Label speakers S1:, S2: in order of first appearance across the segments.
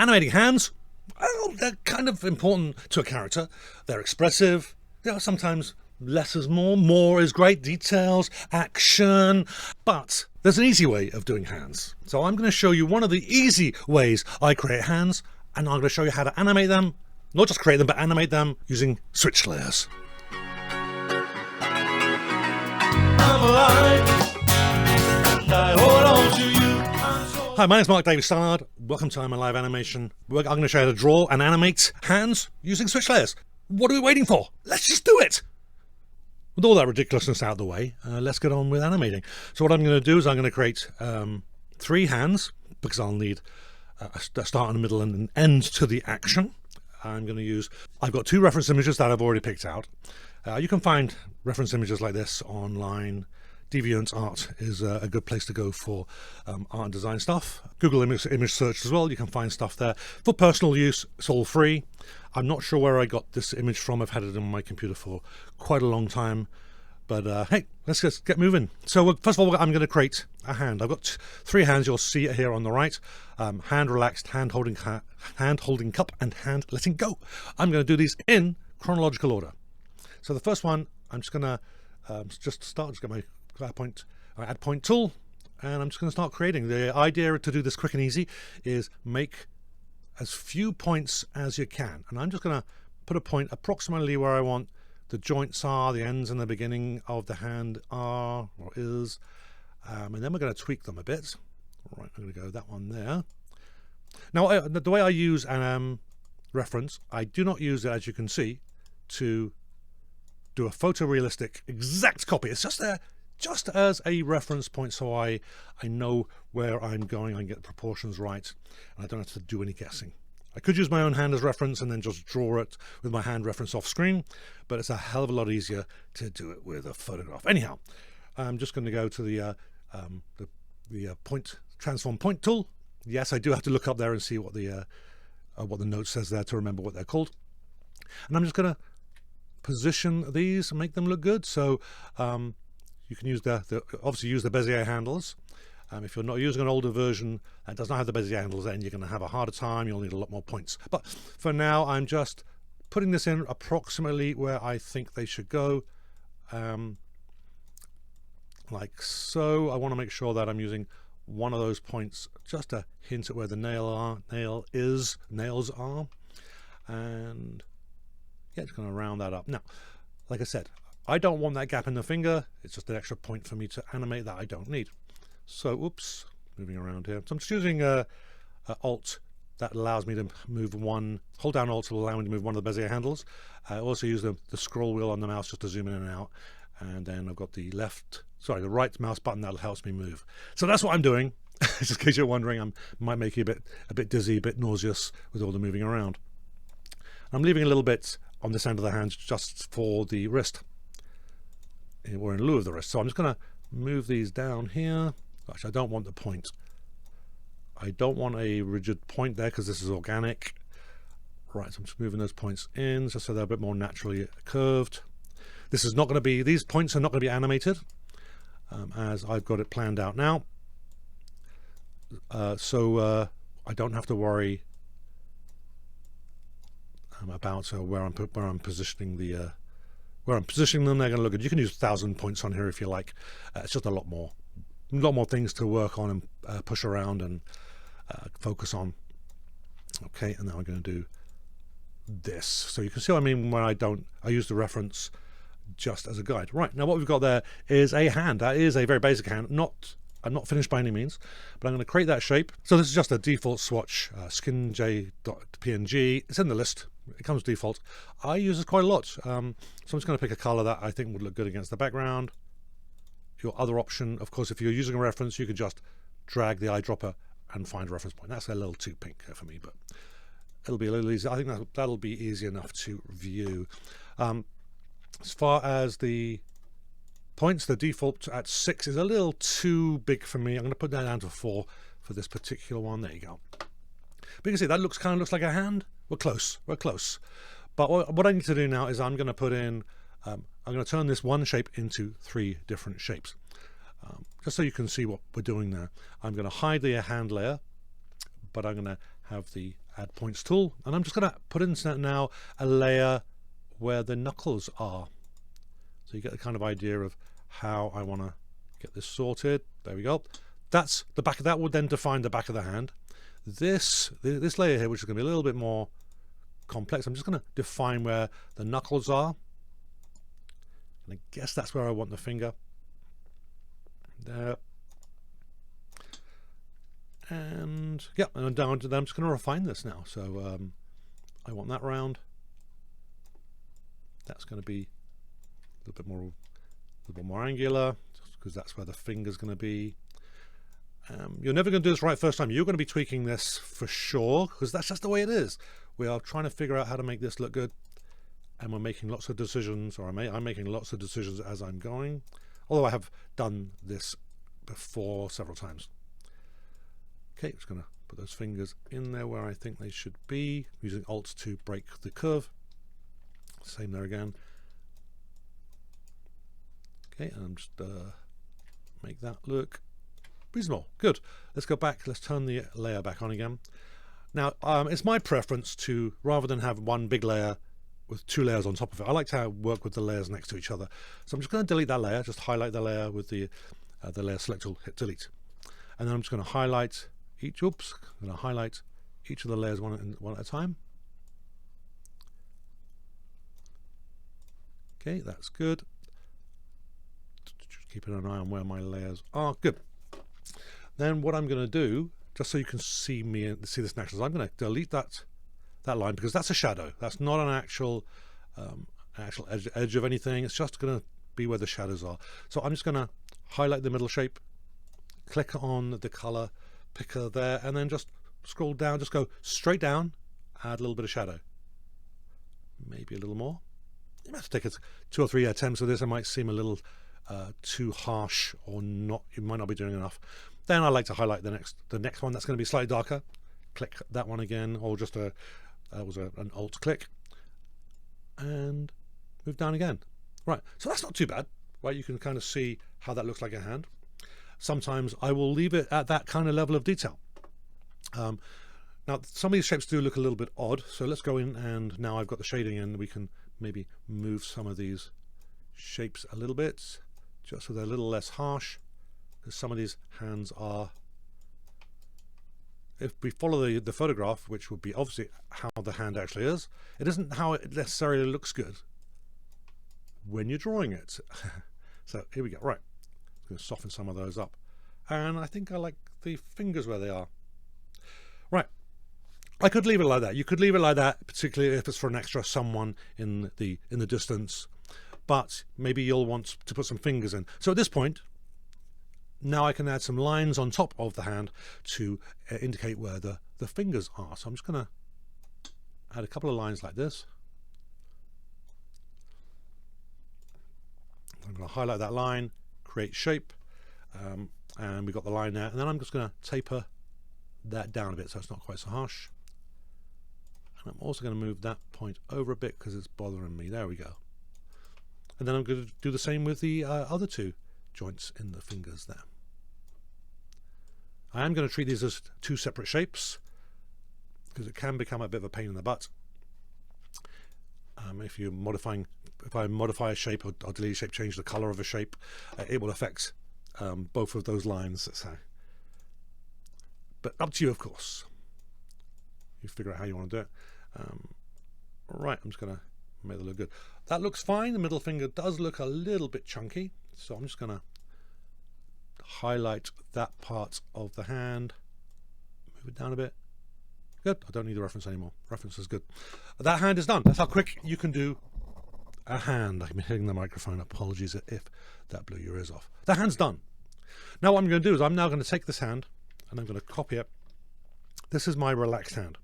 S1: Animating hands, well, they're kind of important to a character. They're expressive. They are sometimes less is more. More is great. Details, action. But there's an easy way of doing hands. So I'm going to show you one of the easy ways I create hands, and I'm going to show you how to animate them. Not just create them, but animate them using switch layers. Hi, my name is Mark David Stallard. Welcome to I'm Alive Animation. I'm going to show you how to draw and animate hands using switch layers. What are we waiting for? Let's just do it! With all that ridiculousness out of the way, let's get on with animating. So what I'm going to do is I'm going to create 3 hands, because I'll need a start and a middle and an end to the action. I've got 2 reference images that I've already picked out. You can find reference images like this online. DeviantArt is a good place to go for art and design stuff. Google image search as well, you can find stuff there. For personal use, it's all free. I'm not sure where I got this image from. I've had it on my computer for quite a long time. But hey, let's just get moving. So first of all, I'm going to create a hand. I've got 3 hands. You'll see it here on the right. Hand relaxed, hand holding cup, and hand letting go. I'm going to do these in chronological order. So the first one, I'm just going to just get my add point tool, and I'm just going to start creating. The idea to do this quick and easy is make as few points as you can, and I'm just going to put a point approximately where I want the joints are, the ends and the beginning of the hand are or is, and then we're going to tweak them a bit. Right, I'm going to go that one there. Now the way I use reference, I do not use it, as you can see, to do a photorealistic exact copy. It's just there just as a reference point, so I know where I'm going, I can get the proportions right, and I don't have to do any guessing. I could use my own hand as reference and then just draw it with my hand reference off screen, but it's a hell of a lot easier to do it with a photograph. Anyhow, I'm just going to go to the transform point tool. Yes, I do have to look up there and see what the note says there to remember what they're called. And I'm just going to position these and make them look good. So you can use obviously use the Bezier handles. If you're not using an older version that does not have the Bezier handles, then you're going to have a harder time. You'll need a lot more points. But for now, I'm just putting this in approximately where I think they should go, like so. I want to make sure that I'm using one of those points just a hint at where the nails are, and yeah, just going to round that up. Now, like I said, I don't want that gap in the finger. It's just an extra point for me to animate that I don't need. So, oops, moving around here. So I'm just using Alt. That allows me to move one. Hold down Alt to allow me to move one of the Bezier handles. I also use the scroll wheel on the mouse just to zoom in and out. And then I've got the right mouse button that helps me move. So that's what I'm doing. Just in case you're wondering, I might make you a bit dizzy, a bit nauseous with all the moving around. I'm leaving a little bit on this end of the hand just for the wrist, or in lieu of the wrist. So I'm just going to move these down here. Actually, I don't want the point. I don't want a rigid point there because this is organic. Right, so I'm just moving those points in just so they're a bit more naturally curved. This is not going to be, these points are not going to be animated as I've got it planned out now. So I don't have to worry about where I'm positioning the where I'm positioning them. They're going to look good. You can use 1,000 points on here if you like. It's just a lot more things to work on and push around and focus on. Okay, and now I'm going to do this. So you can see what I mean when I use the reference just as a guide. Right, now what we've got there is a hand. That is a very basic hand. I'm not finished by any means, but I'm going to create that shape. So this is just a default swatch, skinj.png. It's in the list. It comes default. I use this quite a lot. So I'm just going to pick a color that I think would look good against the background. Your other option, of course, if you're using a reference, you could just drag the eyedropper and find a reference point. That's a little too pink for me, but it'll be a little easy. I think that'll be easy enough to view. As far as the points, the default at 6 is a little too big for me. I'm going to put that down to 4 for this particular one. There you go. But you can see that kind of looks like a hand. We're close. But what I need to do now is I'm going to put in, I'm going to turn this one shape into 3 different shapes. Just so you can see what we're doing there. I'm going to hide the hand layer, but I'm going to have the add points tool, and I'm just going to put in now a layer where the knuckles are. So you get the kind of idea of how I want to get this sorted. There we go. That's the back of that would then define the back of the hand. This layer here, which is going to be a little bit more complex, I'm just going to define where the knuckles are. And I guess that's where I want the finger. There. And yeah, and down to them. I'm just going to refine this now. So I want that round. That's going to be a little bit more angular, because that's where the finger's going to be. You're never going to do this right first time. You're going to be tweaking this for sure, because that's just the way it is. We are trying to figure out how to make this look good, and we're making lots of decisions, or I'm making lots of decisions as I'm going, although I have done this before several times. Okay, just going to put those fingers in there where I think they should be, using Alt to break the curve. Same there again. Okay, and I'm just make that look reasonable. Good. Let's go back. Let's turn the layer back on again. Now, it's my preference to, rather than have one big layer with two layers on top of it, I like to work with the layers next to each other. So I'm just going to delete that layer, just highlight the layer with the layer select tool, hit delete. And then I'm just going to highlight each, I'm going to highlight each of the layers one at a time. Okay, that's good. Just keeping an eye on where my layers are. Good. Then what I'm going to do, just so you can see me and see this naturally, is I'm going to delete that line, because that's a shadow. That's not an actual edge of anything. It's just going to be where the shadows are. So I'm just going to highlight the middle shape, click on the color picker there, and then just scroll down, just go straight down, add a little bit of shadow, maybe a little more. You might have to take 2 or 3 attempts of this. It might seem a little too harsh, or not. You might not be doing enough. Then I like to highlight the next one that's going to be slightly darker. Click that one again, or just an Alt click, and move down again. Right, so that's not too bad, right? You can kind of see how that looks like a hand. Sometimes I will leave it at that kind of level of detail. Now, some of these shapes do look a little bit odd, so let's go in, and now I've got the shading in, we can maybe move some of these shapes a little bit, just so they're a little less harsh, because some of these hands are, if we follow the photograph, which would be obviously how the hand actually is, it isn't how it necessarily looks good when you're drawing it. So here we go. Right, I'm going to soften some of those up, and I think I like the fingers where they are. Right, I could leave it like that. You could leave it like that, particularly if it's for an extra someone in the distance, but maybe you'll want to put some fingers in. So at this point, now I can add some lines on top of the hand to indicate where the fingers are. So I'm just going to add a couple of lines like this. I'm going to highlight that line, create shape, and we've got the line there. And then I'm just going to taper that down a bit so it's not quite so harsh. And I'm also going to move that point over a bit because it's bothering me. There we go. And then I'm going to do the same with the other 2 joints in the fingers there. I am going to treat these as 2 separate shapes, because it can become a bit of a pain in the butt. If I modify a shape or delete a shape, change the color of a shape, it will affect both of those lines. So. But up to you, of course. You figure out how you want to do it. Right, I'm just going to make it look good. That looks fine. The middle finger does look a little bit chunky, so I'm just going to highlight that part of the hand, move it down a bit. Good. I don't need the reference anymore. Reference is good. That hand is done. That's how quick you can do a hand. I'm hitting the microphone. Apologies if that blew your ears off. The hand's done. Now what I'm going to do is I'm now going to take this hand and I'm going to copy it. This is my relaxed hand.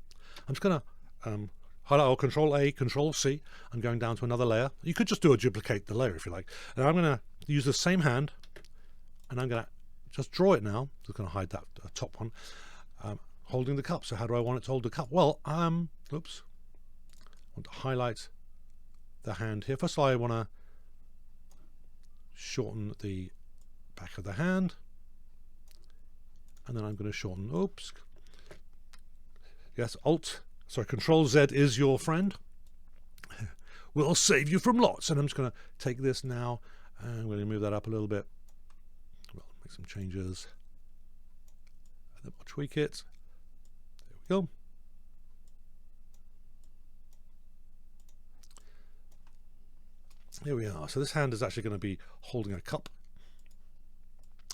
S1: I'm just going to highlight, or Control A, Control C. I'm going down to another layer. You could just duplicate the layer if you like. And I'm going to use the same hand, and I'm going to just draw it now. Just going to hide that top one, holding the cup. So how do I want it to hold the cup? Well, oops. I want to highlight the hand here. First of all, I want to shorten the back of the hand, and then I'm going to shorten, Yes, Control Z is your friend. Will save you from lots. And I'm just going to take this now and I'm going to move that up a little bit. Well, make some changes. And then we'll tweak it. There we go. Here we are. So this hand is actually going to be holding a cup.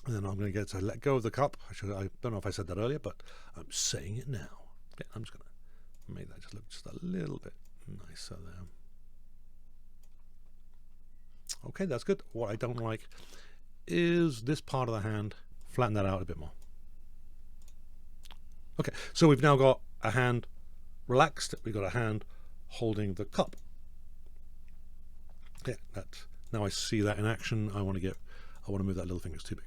S1: And then I'm going to get to let go of the cup. I don't know if I said that earlier, but I'm saying it now. Okay, I'm just going to make that just look just a little bit nicer there. Okay, that's good. What I don't like is this part of the hand. Flatten that out a bit more. Okay, so we've now got a hand relaxed. We've got a hand holding the cup. Yeah, now I see that in action. I want to move that little finger. It's too big.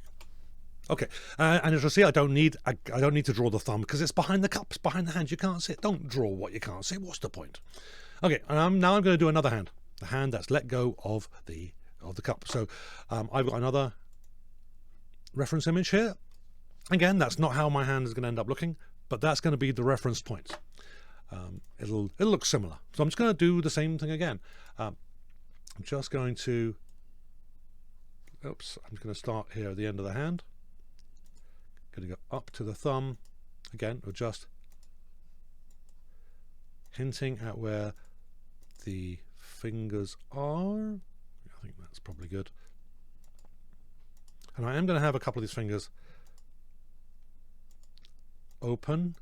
S1: Okay, and as you'll see, I don't need to draw the thumb because it's behind the cup, it's behind the hand. You can't see it. Don't draw what you can't see. What's the point? Okay, now I'm going to do another hand, the hand that's let go of the cup. So I've got another reference image here. Again, that's not how my hand is going to end up looking, but that's going to be the reference point. It'll look similar. So I'm just going to do the same thing again. I'm just going to. I'm just going to start here at the end of the hand. Going to go up to the thumb again, or just hinting at where the fingers are. I think that's probably good. And I am going to have a couple of these fingers open,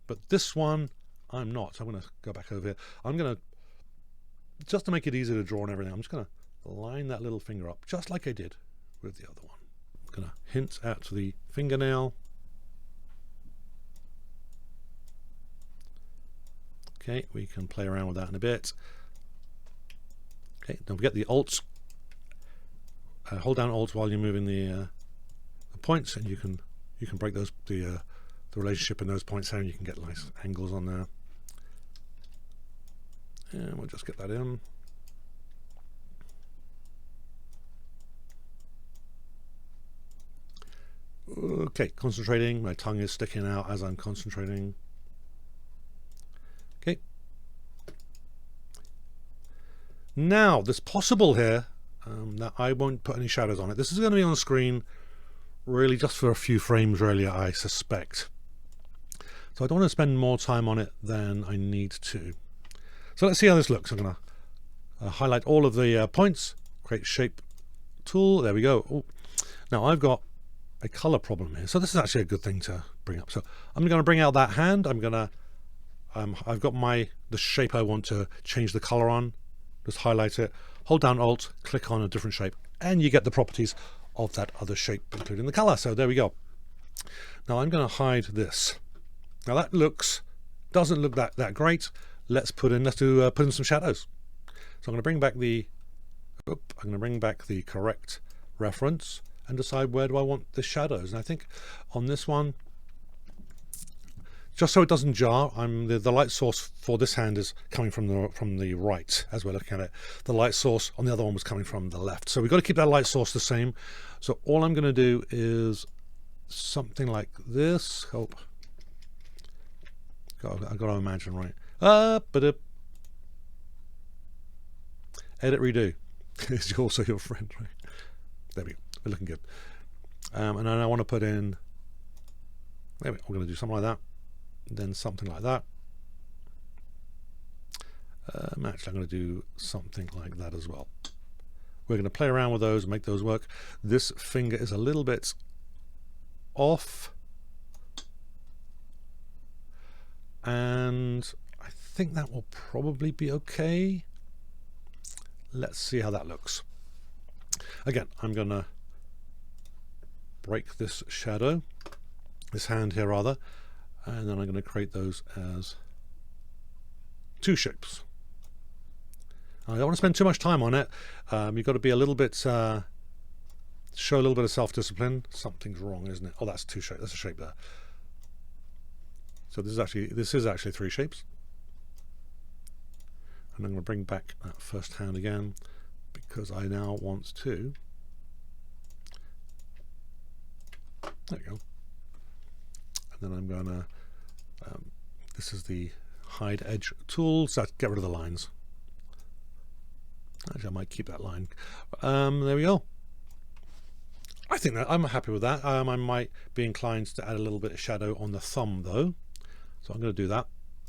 S1: but this one I'm not. So I'm going to go back over here. I'm going to, just to make it easier to draw and everything, I'm just going to line that little finger up just like I did with the other one. I'm going to hint at the fingernail. Okay, we can play around with that in a bit. Okay, don't forget the Alt. Hold down Alt while you're moving the points, and you can break those the relationship in those points down. You can get nice angles on there. And we'll just get that in. Okay, concentrating. My tongue is sticking out as I'm concentrating. Okay. Now, there's possible here that I won't put any shadows on it. This is going to be on screen really just for a few frames, really, I suspect. So I don't want to spend more time on it than I need to. So let's see how this looks. I'm going to highlight all of the points, create shape tool. There we go. Ooh. Now I've got a color problem here, so this is actually a good thing to bring up. So I'm going to bring out that hand. I'm going to I've got the shape I want to change the color on. Just highlight it, hold down Alt, click on a different shape, and you get the properties of that other shape, including the color. So there we go. Now I'm going to hide this. Now that doesn't look that great. Let's put in some shadows. So I'm going to bring back the correct reference and decide where do I want the shadows. And I think on this one, just so it doesn't jar, the light source for this hand is coming from the right as we're looking at it. The light source on the other one was coming from the left. So we've got to keep that light source the same. So all I'm going to do is something like this. Hope. I've got to imagine, right? Edit redo is also your friend, right? There we go. We're looking good. And then I want to put in. Maybe I'm going to do something like that. Then something like that. Actually, I'm going to do something like that as well. We're going to play around with those and make those work. This finger is a little bit off. And I think that will probably be okay. Let's see how that looks. Again, I'm going to break this shadow, this hand here rather, and then I'm going to create those as two shapes. I don't want to spend too much time on it. You've got to be a little bit, show a little bit of self-discipline. Something's wrong, isn't it? Oh, that's two shapes. That's a shape there. So this is actually three shapes. And I'm going to bring back that first hand again because I now want to. There we go. And then I'm going to This is the hide edge tool, so get rid of the lines. Actually, I might keep that line. There we go. I think that I'm happy with that. I might be inclined to add a little bit of shadow on the thumb though. So I'm going to do that.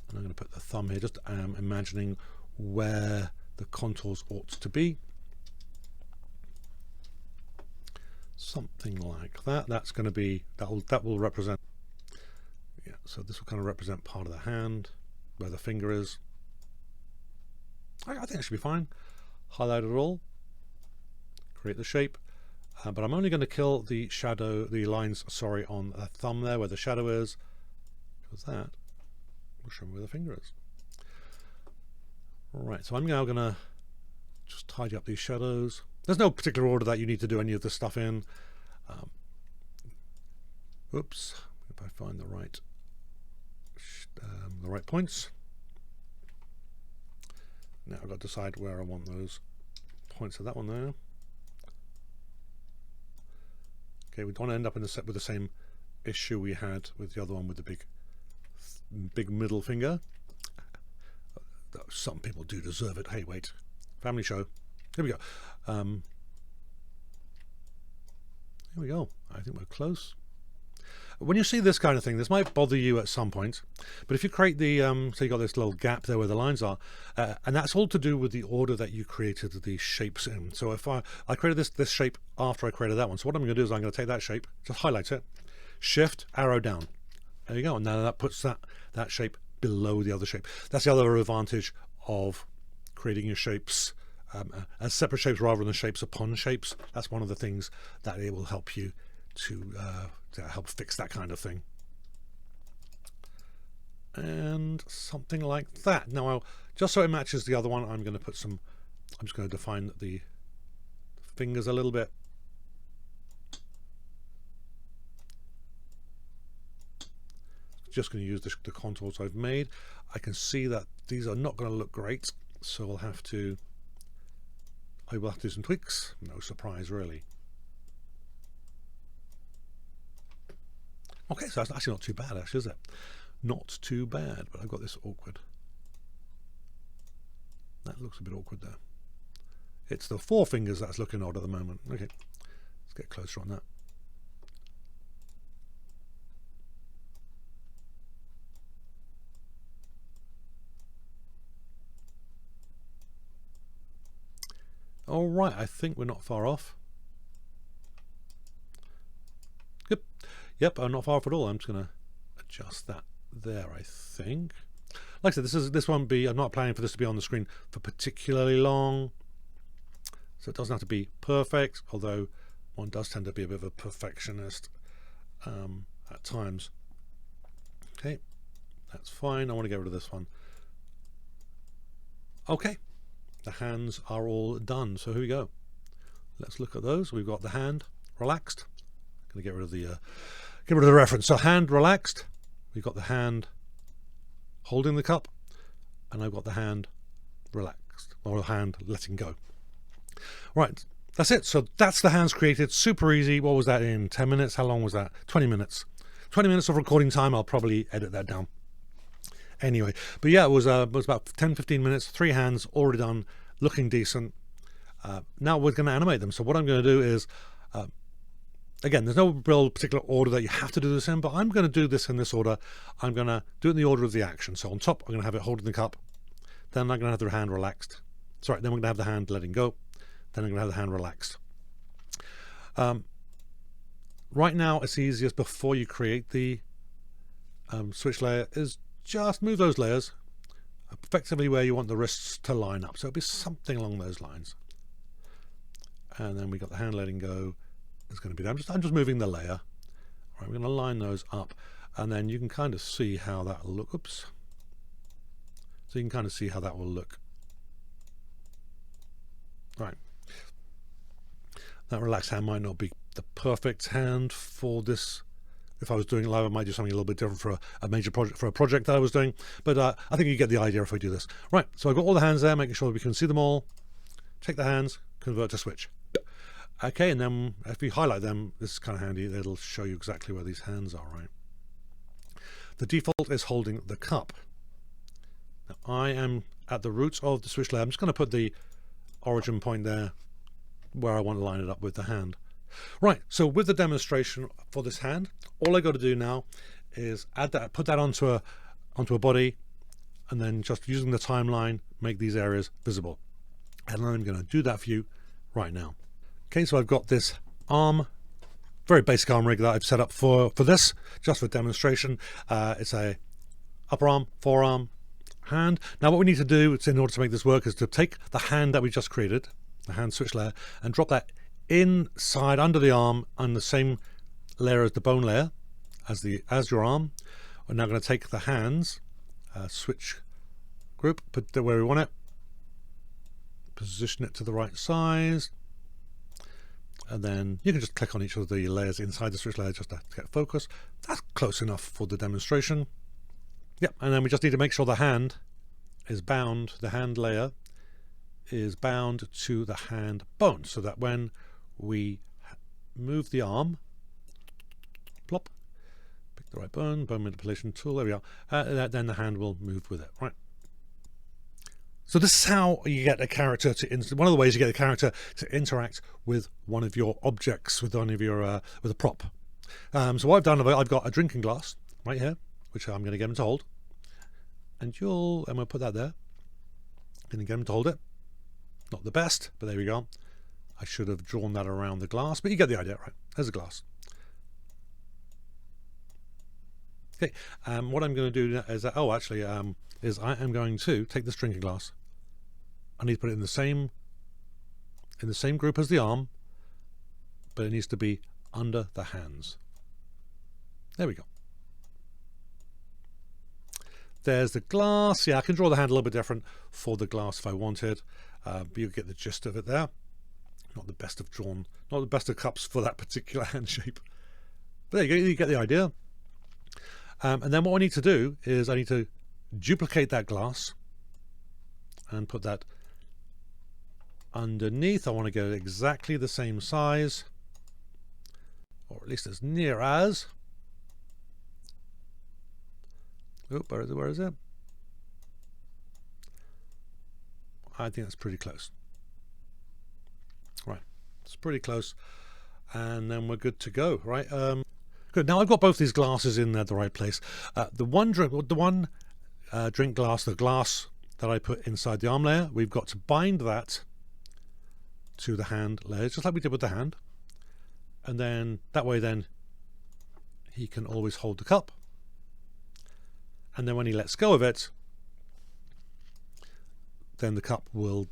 S1: And I'm going to put the thumb here, just imagining where the contours ought to be. Something like that. That's going to be, that will represent, yeah, so this will kind of represent part of the hand, where the finger is. I think it should be fine. Highlight it all, create the shape, but I'm only going to kill the shadow, the lines, sorry, on the thumb there where the shadow is, because that will show me where the finger is. Right, so I'm now going to just tidy up these shadows. There's no particular order that you need to do any of this stuff in. Oops, if I find the right points. Now I've got to decide where I want those points of that one there. Okay, we don't end up in the set with the same issue we had with the other one with the big middle finger. Some people do deserve it. Hey, wait, family show. Here we go. Here we go. I think we're close. When you see this kind of thing, this might bother you at some point, but if you create the, so you got this little gap there where the lines are, and that's all to do with the order that you created the shapes in. So if I created this shape after I created that one, so what I'm going to do is I'm going to take that shape, just highlight it, shift, arrow down. There you go, and now that puts that shape below the other shape. That's the other advantage of creating your shapes as separate shapes rather than shapes upon shapes. That's one of the things that it will help you to help fix that kind of thing. And something like that. Now, just so it matches the other one, I'm going to put some, I'm just going to define the fingers a little bit. Just going to use the contours I've made. I can see that these are not going to look great, so I will have to do some tweaks. No surprise, really. Okay, so that's actually not too bad, actually, is it? Not too bad, but I've got this awkward. That looks a bit awkward there. It's the four fingers that's looking odd at the moment. Okay, let's get closer on that. All right, I think we're not far off. Yep, I'm not far off at all. I'm just going to adjust that there, I think. Like I said, this won't be, I'm not planning for this to be on the screen for particularly long. So it doesn't have to be perfect, although one does tend to be a bit of a perfectionist at times. Okay, that's fine. I want to get rid of this one. Okay, the hands are all done. So here we go. Let's look at those. We've got the hand relaxed. I'm going to get rid of the reference. So hand relaxed. We've got the hand holding the cup, and I've got the hand relaxed, or the hand letting go. Right, that's it. So that's the hands created. Super easy. What was that in 10 minutes? How long was that? 20 minutes. 20 minutes of recording time. I'll probably edit that down. Anyway, but yeah, it was about 10-15 minutes. 3 hands already done, looking decent. Now we're going to animate them. So what I'm going to do is, again, there's no real particular order that you have to do this in, but I'm going to do this in this order. I'm going to do it in the order of the action. So on top, I'm going to have it holding the cup. Then I'm going to have the hand relaxed. Sorry, then we're going to have the hand letting go. Then I'm going to have the hand relaxed. Right now, it's easiest before you create the switch layer is just move those layers effectively where you want the wrists to line up. So it'll be something along those lines. And then we got the hand letting go. It's going to be there. I'm just moving the layer. All right, we're going to line those up, and then you can kind of see how that will look. Oops. So you can kind of see how that will look. Right. That relaxed hand might not be the perfect hand for this. If I was doing it live, I might do something a little bit different for a major project, for a project that I was doing. But I think you get the idea if I do this. Right, so I've got all the hands there, making sure we can see them all. Take the hands, convert to switch. Okay, and then if you highlight them, this is kind of handy. It'll show you exactly where these hands are, right? The default is holding the cup. Now, I am at the roots of the switch layer. I'm just going to put the origin point there where I want to line it up with the hand. Right, so with the demonstration for this hand, all I got to do now is add that, put that onto a body, and then just using the timeline, make these areas visible. And I'm going to do that for you right now. Okay, so I've got this arm, very basic arm rig that I've set up for this, just for demonstration. It's a upper arm, forearm, hand. Now what we need to do in order to make this work is to take the hand that we just created, the hand switch layer, and drop that inside under the arm on the same layer as the bone layer as your arm. We're now going to take the hands switch group, put it where we want it, position it to the right size, and then you can just click on each of the layers inside the switch layer just to get focus. That's close enough for the demonstration. Yep, and then we just need to make sure the hand is bound, the hand layer is bound to the hand bone, so that when we move the arm, plop, pick the right bone manipulation tool, there we are, then the hand will move with it, right? So this is how you get a character to, one of the ways you get a character to interact with one of your objects, with one of your, with a prop. So what I've done, I've got a drinking glass right here, which I'm going to get him to hold, and we'll put that there. Going to get him to hold it. Not the best, but there we go. I should have drawn that around the glass, but you get the idea, right? There's a glass. Okay, what I'm going to do is that, is I am going to take this drinking glass. I need to put it in the same group as the arm, but it needs to be under the hands. There we go. There's the glass. Yeah, I can draw the hand a little bit different for the glass if I wanted, but you get the gist of it there. Not the best of cups for that particular hand shape. But there you go, you get the idea. And then what I need to do is I need to duplicate that glass and put that underneath. I want to get exactly the same size, or at least as near as. Oh, where is it? I think that's pretty close. Right, it's pretty close, and then we're good to go. Right, good. Now I've got both these glasses in the right place. The one drink glass, the glass that I put inside the arm layer, we've got to bind that to the hand layer, just like we did with the hand, and then that way, then he can always hold the cup. And then when he lets go of it, then the cup will.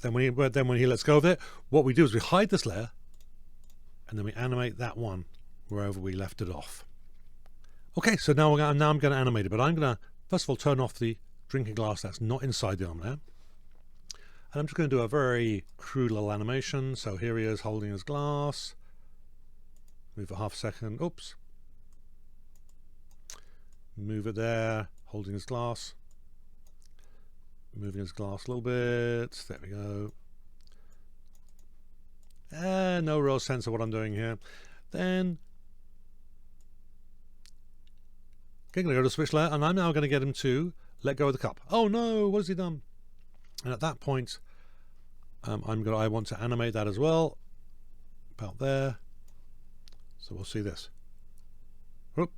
S1: Then when he lets go of it, what we do is we hide this layer, and then we animate that one wherever we left it off. Okay, so now I'm going to animate it, but I'm going to first of all turn off the drinking glass that's not inside the arm layer, and I'm just going to do a very crude little animation. So here he is holding his glass. Move for half a second. Oops. Move it there, holding his glass, moving his glass a little bit. There we go. No real sense of what I'm doing here. Then I'm going to go to switch layer, and I'm now going to get him to let go of the cup. Oh no, what has he done? And at that point, I want to animate that as well, about there. So we'll see this. Whoop.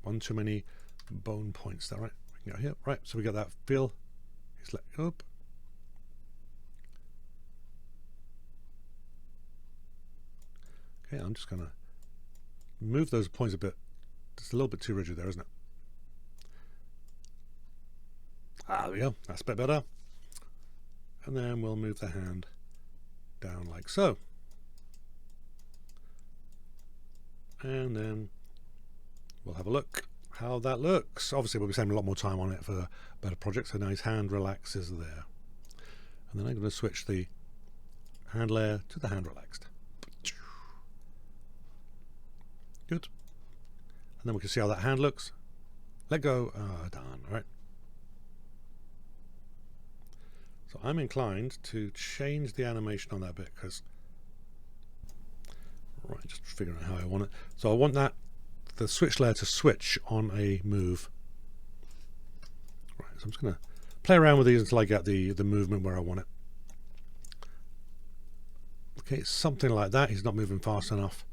S1: One too many bone points there, right? We can go here, right? So we got that feel. He's let go up. Okay, I'm just gonna move those points a bit. It's a little bit too rigid there, isn't it? There we go. That's a bit better. And then we'll move the hand down like so. And then we'll have a look how that looks. Obviously, we'll be spending a lot more time on it for a better project. So now his hand relaxes there. And then I'm going to switch the hand layer to the hand relaxed. Good. And then we can see how that hand looks. Let go. Done. All right. So I'm inclined to change the animation on that bit because, right, just figuring out how I want it. So I want that the switch layer to switch on a move. Right, so I'm just going to play around with these until I get the movement where I want it. Okay, something like that. He's not moving fast enough.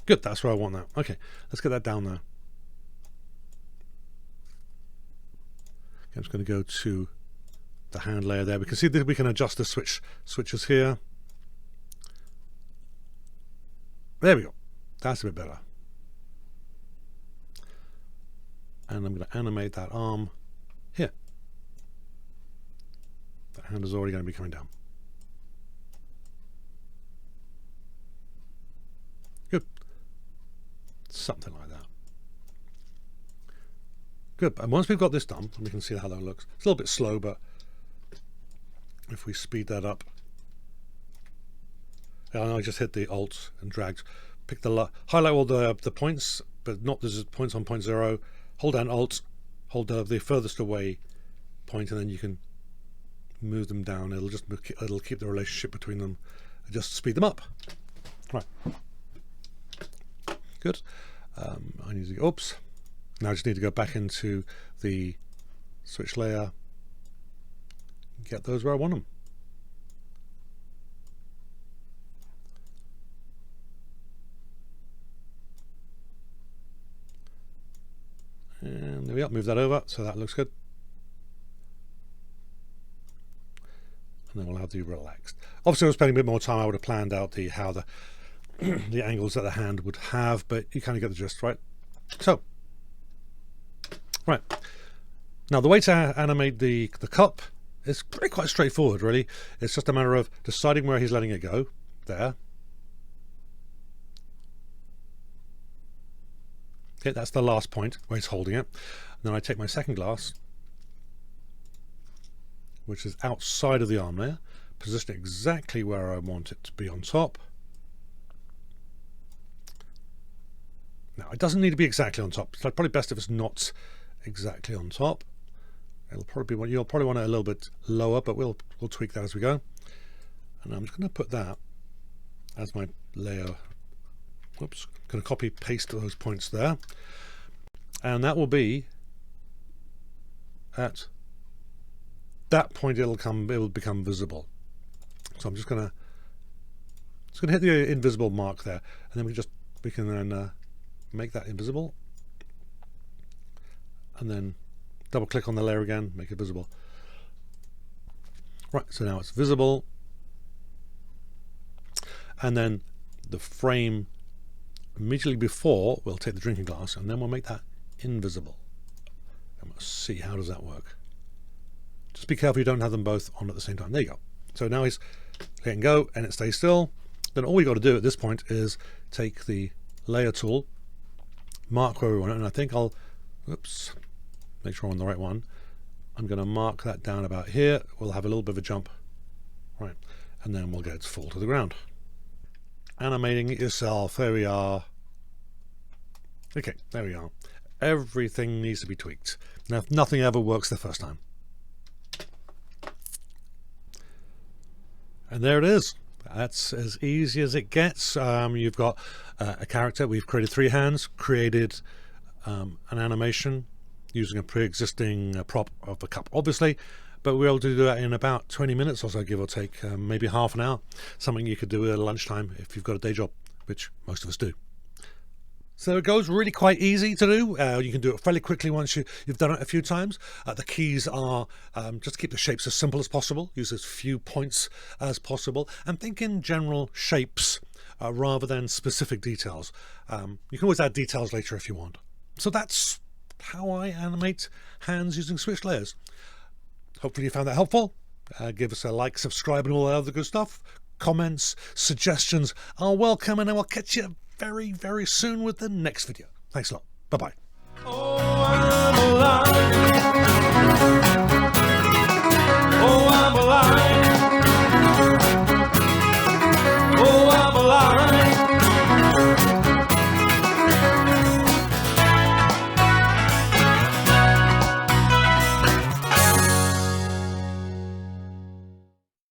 S1: Good, that's where I want that. Okay, let's get that down there. Okay, I'm just going to go to the hand layer there. We can see that we can adjust the switches here. There we go. That's a bit better. And I'm going to animate that arm here. That hand is already going to be coming down. Good. Something like that. Good. And once we've got this done, we can see how that looks. It's a little bit slow, but if we speed that up, and I just hit the Alt and dragged, pick the highlight all the points, but not there's points on point 0. Hold down Alt, hold the furthest away point, and then you can move them down. It'll keep the relationship between them and just speed them up. Right. Good. I need to. Oops. Now I just need to go back into the switch layer. Get those where I want them. And there we go. Move that over, so that looks good. And then we'll have the relaxed. Obviously, I was spending a bit more time. I would have planned out how the the angles that the hand would have, but you kind of get the gist, right? So, right now the way to animate the cup is quite straightforward, really. It's just a matter of deciding where he's letting it go. There. Okay, that's the last point where he's holding it. And then I take my second glass, which is outside of the arm layer, position it exactly where I want it to be on top. Now, it doesn't need to be exactly on top. It's probably best if it's not exactly on top. You'll probably want it a little bit lower, but we'll tweak that as we go. And I'm just going to put that as my layer. Whoops, I'm going to copy paste those points there, and that will be at that point. It will become visible. So I'm just going to hit the invisible mark there, and then we can then make that invisible, and then double click on the layer again, make it visible. Right, so now it's visible, and then the frame immediately before, we'll take the drinking glass and then we'll make that invisible. And we'll see how does that work. Just be careful you don't have them both on at the same time. There you go. So now he's letting go and it stays still. Then all we got to do at this point is take the layer tool, mark where we want it, and I think I'll, oops, make sure I'm on the right one. I'm going to mark that down about here. We'll have a little bit of a jump, right, and then we'll get it to fall to the ground. Animating it yourself. There we are. Okay, there we are. Everything needs to be tweaked. Now, nothing ever works the first time. And there it is. That's as easy as it gets. You've got a character. We've created 3 hands, created an animation using a pre-existing prop of a cup, obviously, but we're able to do that in about 20 minutes or so, give or take, maybe half an hour. Something you could do at lunchtime if you've got a day job, which most of us do. So it goes, really quite easy to do. You can do it fairly quickly once you've done it a few times. The keys are just keep the shapes as simple as possible, use as few points as possible, and think in general shapes rather than specific details. You can always add details later if you want. So that's how I animate hands using switch layers. Hopefully you found that helpful. Give us a like, subscribe, and all that other good stuff. Comments, suggestions are welcome, and I will catch you very, very soon with the next video. Thanks a lot. Bye-bye. Oh, I'm alive.